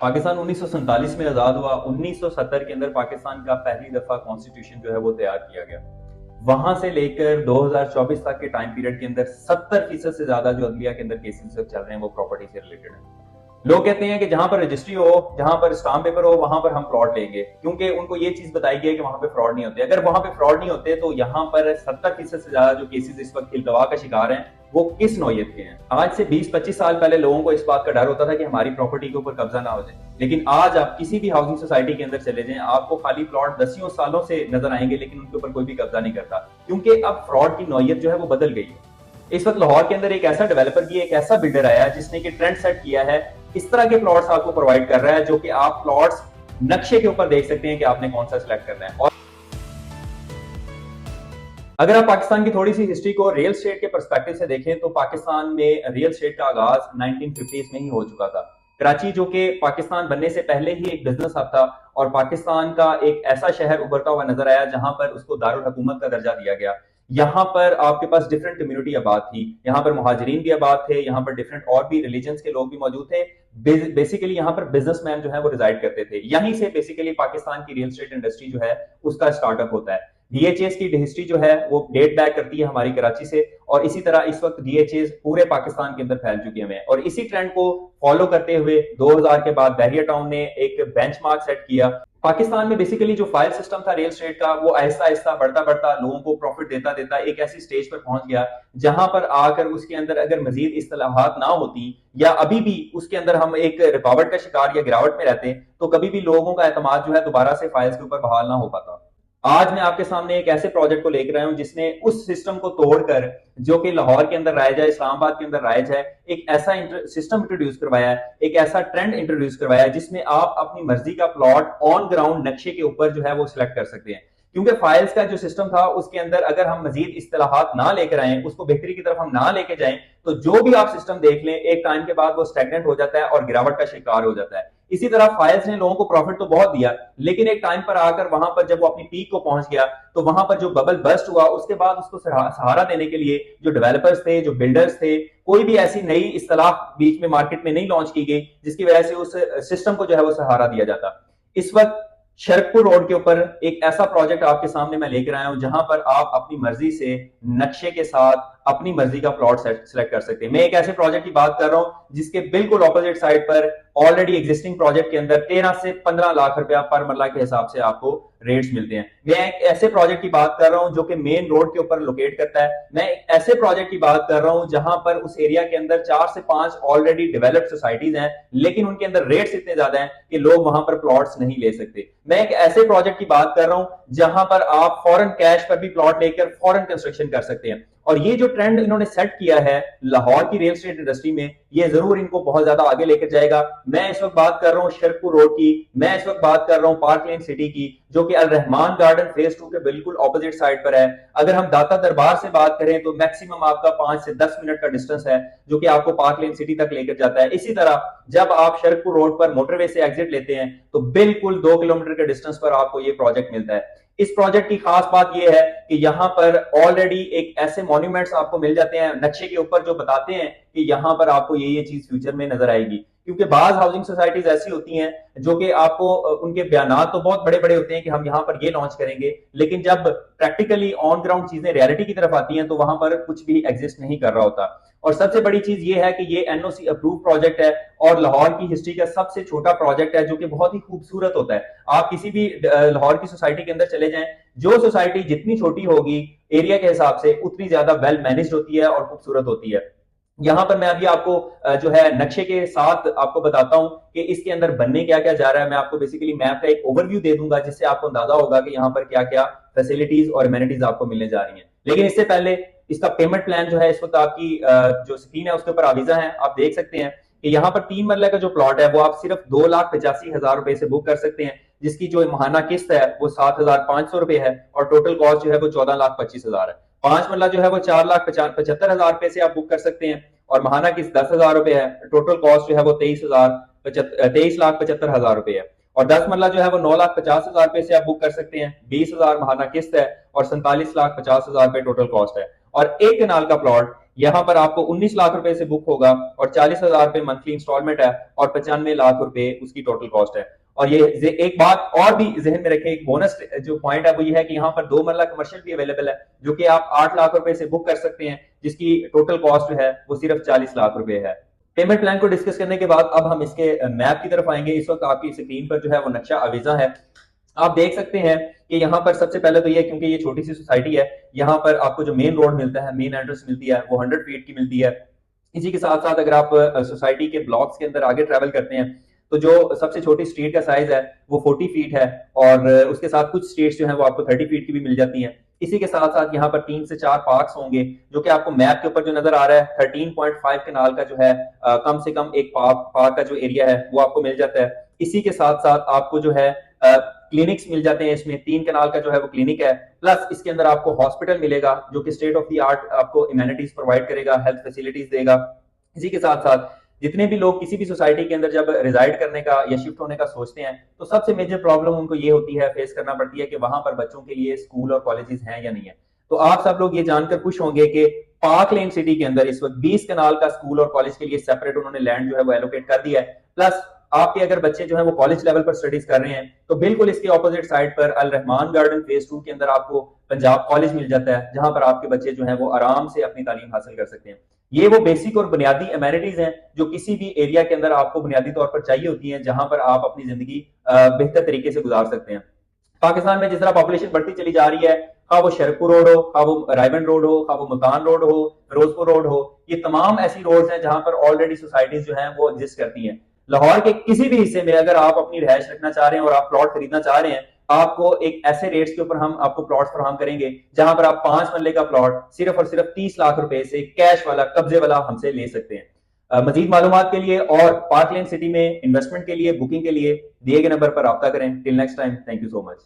पाकिस्तान 1947 में आजाद हुआ। 1970 के अंदर पाकिस्तान का पहली दफा कॉन्स्टिट्यूशन जो है वो तैयार किया गया। वहां से लेकर 2024 तक के टाइम पीरियड के अंदर 70% से ज्यादा जो अदलिया के अंदर केसेस चल रहे हैं वो प्रॉपर्टी से रिलेटेड है। लोग कहते हैं कि जहां पर रजिस्ट्री हो, जहां पर स्टाम्प पेपर हो, वहां पर हम फ्रॉड लेंगे, क्योंकि उनको ये चीज बताई गई है कि वहां पे फ्रॉड नहीं होते। अगर वहां पे फ्रॉड नहीं होते तो यहाँ पर 70% से ज्यादा जो केसेस इस वक्त इल्तवा का शिकार हैं वो किस नौयत के हैं। आज से 20-25 साल पहले लोगों को इस बात का डर होता था कि हमारी प्रॉपर्टी के ऊपर कब्जा ना हो जाए, लेकिन आज आप किसी भी हाउसिंग सोसाइटी के अंदर चले जाएं, आपको खाली प्लॉट दसियों सालों से नजर आएंगे, लेकिन उनके ऊपर कोई भी कब्जा नहीं करता, क्योंकि अब फ्रॉड की नौयत जो है वो बदल गई है। इस वक्त लाहौर के अंदर एक ऐसा डेवलपर की एक ऐसा बिल्डर आया जिसने कि ट्रेंड सेट किया है, इस तरह के प्लॉट्स आपको प्रोवाइड कर रहा है जो कि आप प्लॉट्स नक्शे के ऊपर देख सकते हैं कि आपने कौन सा सिलेक्ट करना है। और अगर आप पाकिस्तान की थोड़ी सी हिस्ट्री को रियल स्टेट के पर्सपेक्टिव से देखें तो पाकिस्तान में रियल स्टेट का आगाज 1950s में ही हो चुका था। कराची जो कि पाकिस्तान बनने से पहले ही एक बिजनेस हब था और पाकिस्तान का एक ऐसा शहर उभरता हुआ नजर आया जहां पर उसको दारुल हुकूमत का दर्जा दिया गया। यहाँ पर आपके पास डिफरेंट कम्युनिटी आबाद थी, यहाँ पर मुहाजिरीन भी आबाद थे, यहाँ पर डिफरेंट और भी रिलीजन्स के लोग भी मौजूद थे। बेसिकली यहाँ पर बिजनेसमैन जो है वो रिजाइड करते थे। यहीं से बेसिकली पाकिस्तान की रियल एस्टेट इंडस्ट्री जो है उसका स्टार्टअप होता है। डीएचएस की हिस्ट्री जो है वो डेट बैक करती है हमारी कराची से, और इसी तरह इस वक्त डीएचएस पूरे पाकिस्तान के अंदर फैल चुके हैं। और इसी ट्रेंड को फॉलो करते हुए 2000 के बाद बैरियर टाउन ने एक बेंचमार्क सेट किया। पाकिस्तान में बेसिकली जो फाइल सिस्टम था रियल एस्टेट का वो आहिस्ता आहिस्ता बढ़ता बढ़ता लोगों को प्रॉफिट देता देता एक ऐसी स्टेज पर पहुंच गया जहां पर आकर उसके अंदर अगर मजीद इस्तेलाहात ना होती या अभी भी उसके अंदर हम एक रुकावट का शिकार या गिरावट में रहते तो कभी भी लोगों का एतमाद जो है दोबारा से फाइल्स के ऊपर बहाल ना हो पाता। आज मैं आपके सामने एक ऐसे प्रोजेक्ट को लेकर आया हूं जिसने उस सिस्टम को तोड़कर, जो कि लाहौर के अंदर राइज है, इस्लामाबाद के अंदर राइज है, एक ऐसा सिस्टम इंट्रोड्यूस करवाया है, एक ऐसा ट्रेंड इंट्रोड्यूस करवाया है जिसमें आप अपनी मर्जी का प्लॉट ऑन ग्राउंड नक्शे के ऊपर जो है वो सिलेक्ट कर सकते हैं। क्योंकि फाइल्स का जो सिस्टम था उसके अंदर अगर हम मजीद इस्तेलाहात ना लेकर आए, उसको बेहतरी की तरफ हम ना लेके जाएं, तो जो भी आप सिस्टम देख लें एक टाइम के बाद वो स्टैग्नेंट हो जाता है और गिरावट का शिकार हो जाता है। इसी तरह फाइल्स ने लोगों को प्रॉफिट तो बहुत दिया, लेकिन एक टाइम पर आकर वहां पर जब वो अपनी पीक को पहुंच गया तो वहां पर जो बबल बस्ट हुआ उसके बाद उसको सहारा देने के लिए जो डेवलपर्स थे, जो बिल्डर्स थे, कोई भी ऐसी नई इस्तेलाह बीच में मार्केट में नहीं लॉन्च की गई जिसकी वजह से उस सिस्टम को जो है वो सहारा दिया जाता। इस वक्त शरकपुर रोड के ऊपर एक ऐसा प्रोजेक्ट आपके सामने मैं लेकर आया हूं जहां पर आप अपनी मर्जी से नक्शे के साथ अपनी मर्जी का प्लॉट सेलेक्ट कर सकते हैं। मैं एक ऐसे प्रोजेक्ट की बात कर रहा हूं जिसके बिल्कुल ऑपोजिट साइड पर ऑलरेडी एग्जिस्टिंग प्रोजेक्ट के अंदर 13 से 15 लाख रुपया पर मरला के हिसाब से आपको रेट्स मिलते हैं। मैं एक ऐसे प्रोजेक्ट की बात कर रहा हूं जो कि मेन रोड के ऊपर लोकेट करता है। मैं एक ऐसे प्रोजेक्ट की बात कर रहा हूं जहां पर उस एरिया के अंदर 4 से 5 ऑलरेडी डेवलप्ड सोसाइटीज हैं, लेकिन उनके अंदर रेट्स इतने ज्यादा हैं कि लोग वहां पर प्लॉट्स नहीं ले सकते। मैं एक ऐसे प्रोजेक्ट की बात कर रहा हूं जहां पर आप फॉरेन कैश पर भी प्लॉट लेकर फॉरेन कंस्ट्रक्शन कर सकते हैं। और ये जो ट्रेंड इन्होंने सेट किया है लाहौर की रियल एस्टेट इंडस्ट्री में, ये जरूर इनको बहुत ज्यादा आगे लेकर जाएगा। मैं इस वक्त बात कर रहा हूँ शरकपुर रोड की, मैं इस वक्त बात कर रहा हूँ पार्क लेन सिटी की, जो कि अल रहमान गार्डन फेज 2 के बिल्कुल ऑपोजिट साइड पर है। अगर हम दाता दरबार से बात करें तो मैक्सिमम आपका 5 से 10 मिनट का डिस्टेंस है जो कि आपको पार्क लेन सिटी तक लेकर जाता है। इसी तरह जब आप शरकपुर रोड पर मोटरवे से एग्जिट लेते हैं तो बिल्कुल 2 किलोमीटर के डिस्टेंस पर आपको ये प्रोजेक्ट मिलता है। इस प्रोजेक्ट की खास बात यह है कि यहां पर ऑलरेडी एक ऐसे मॉन्यूमेंट्स आपको मिल जाते हैं नक्शे के ऊपर जो बताते हैं कि यहां पर आपको ये चीज फ्यूचर में नजर आएगी। क्योंकि बाज हाउसिंग सोसाइटीज ऐसी होती हैं जो कि आपको उनके बयानात तो बहुत बड़े बड़े होते हैं कि हम यहां पर ये लॉन्च करेंगे, लेकिन जब प्रैक्टिकली ऑन ग्राउंड चीजें रियलिटी की तरफ आती हैं तो वहां पर कुछ भी एग्जिस्ट नहीं कर रहा होता। और सबसे बड़ी चीज ये है कि ये एनओसी अप्रूव प्रोजेक्ट है और लाहौर की हिस्ट्री का सबसे छोटा प्रोजेक्ट है जो कि बहुत ही खूबसूरत होता है। आप किसी भी लाहौर की सोसाइटी के अंदर चले जाएं, जो सोसाइटी जितनी छोटी होगी एरिया के हिसाब से उतनी ज्यादा वेल मैनेज्ड होती है और खूबसूरत होती है। यहां पर मैं अभी आपको जो है नक्शे के साथ आपको बताता हूं कि इसके अंदर बनने क्या क्या जा रहा है। मैं आपको बेसिकली मैप का एक ओवरव्यू दे दूंगा जिससे आपको अंदाजा होगा कि यहाँ पर क्या क्या फैसिलिटीज और एमिनिटीज आपको मिलने जा रही हैं। लेकिन इससे पहले इसका पेमेंट प्लान जो है इस वक्त आपकी जो स्क्रीन है उसके ऊपर आविजा है, आप देख सकते हैं कि यहाँ पर 3 मरले का जो प्लॉट है वो आप सिर्फ 2,85,000 रुपए से बुक कर सकते हैं, जिसकी जो माहाना किस्त है वो 7,500 रुपए है और टोटल कॉस्ट जो है वो 14,25,000 है। 5 मरला जो है वो 4,75,000 रुपए से आप बुक कर सकते हैं और महाना किस्त 10,000 रुपए है। टोटल कॉस्ट जो है वो 23,75,000 रुपए है। और 10 मरला जो है वो 9,50,000 रुपए से आप बुक कर सकते हैं, 20,000 महाना किस्त है और 47,50,000 रुपए टोटल कॉस्ट है। और एक कनाल का प्लॉट यहाँ पर आपको 19 लाख रुपए से बुक होगा और 40,000 रुपए मंथली इंस्टॉलमेंट है और 95 लाख रुपए उसकी टोटल कॉस्ट है। और ये एक बात और भी जहन में रखें, एक बोनस जो पॉइंट है वो ये है कि यहाँ पर 2 मरला कमर्शियल भी अवेलेबल है, जो कि आप 8 लाख रुपए से बुक कर सकते हैं, जिसकी टोटल कॉस्ट जो है वो सिर्फ 40 लाख रुपए है। पेमेंट प्लान को डिस्कस करने के बाद अब हम इसके मैप की तरफ आएंगे। इस वक्त आपकी स्क्रीन पर जो है वो नक्शा अवीजा है। आप देख सकते हैं कि यहाँ पर सबसे पहले तो ये, क्योंकि ये छोटी सी सोसाइटी है, यहाँ पर आपको जो मेन रोड मिलता है, मेन एंट्रेंस मिलती है, वो 100 फीट की मिलती है। इसी के साथ साथ अगर आप सोसाइटी के ब्लॉक्स के अंदर आगे ट्रेवल करते हैं तो जो सबसे छोटी स्ट्रीट का साइज है वो 40 फीट है, और उसके साथ कुछ स्ट्रीट्स जो है वो आपको 30 फीट की भी मिल जाती हैं। इसी के साथ साथ यहाँ पर 3 से 4 पार्क्स होंगे, जो कि आपको मैप के ऊपर जो नजर आ रहा है 13.5 कनाल का जो है कम से कम एक पार्क का जो एरिया है वो आपको मिल जाता है। इसी के साथ साथ आपको जो है क्लिनिक्स मिल जाते हैं, इसमें 3 कनाल का जो है वो क्लिनिक है, प्लस इसके अंदर आपको हॉस्पिटल मिलेगा जो कि स्टेट ऑफ द आर्ट आपको इम्यूनिटीज प्रोवाइड करेगा, हेल्थ फैसिलिटीज देगा। इसी के साथ साथ जितने भी लोग किसी भी सोसाइटी के अंदर जब रिजाइड करने का या शिफ्ट होने का सोचते हैं तो सबसे मेजर प्रॉब्लम उनको ये होती है, फेस करना पड़ती है कि वहां पर बच्चों के लिए स्कूल और कॉलेजेस हैं या नहीं है। तो आप सब लोग ये जानकर खुश होंगे कि पार्क लेन सिटी के अंदर इस वक्त 20 कनाल का स्कूल और कॉलेज के लिए सेपरेट उन्होंने लैंड जो है वो एलोकेट कर दिया है। प्लस आपके अगर बच्चे जो है वो कॉलेज लेवल पर स्टडीज कर रहे हैं तो बिल्कुल इसके ऑपोजिट साइड पर अल रहमान गार्डन फेज 2 के अंदर आपको पंजाब कॉलेज मिल जाता है, जहां पर आपके बच्चे जो है वो आराम से अपनी तालीम हासिल कर सकते हैं। ये वो बेसिक और बुनियादी अमेनिटीज हैं जो किसी भी एरिया के अंदर आपको बुनियादी तौर पर चाहिए होती हैं, जहां पर आप अपनी जिंदगी बेहतर तरीके से गुजार सकते हैं। पाकिस्तान में जिस तरह पॉपुलेशन बढ़ती चली जा रही है, खा वो शरकपुर रोड हो, खा वो रायबन रोड हो, खा वो मुल्तान रोड हो, फिरोजपुर रोड हो, ये तमाम ऐसी रोड्स हैं जहां पर ऑलरेडी सोसाइटीज जो हैं वो एग्जिस्ट करती हैं। लाहौर के किसी भी हिस्से में अगर आप अपनी रिहायश रखना चाह रहे हैं और आप प्लॉट खरीदना चाह रहे हैं, आपको एक ऐसे रेट्स के ऊपर हम आपको प्लॉट फराहम करेंगे जहां पर आप 5 मरले का प्लॉट सिर्फ और सिर्फ 30 लाख रुपए से कैश वाला, कब्जे वाला हमसे ले सकते हैं। मजीद मालूमात के लिए और पार्क लेन सिटी में इन्वेस्टमेंट के लिए, बुकिंग के लिए दिए गए नंबर पर रब्ता करें। Till next time, thank you so much.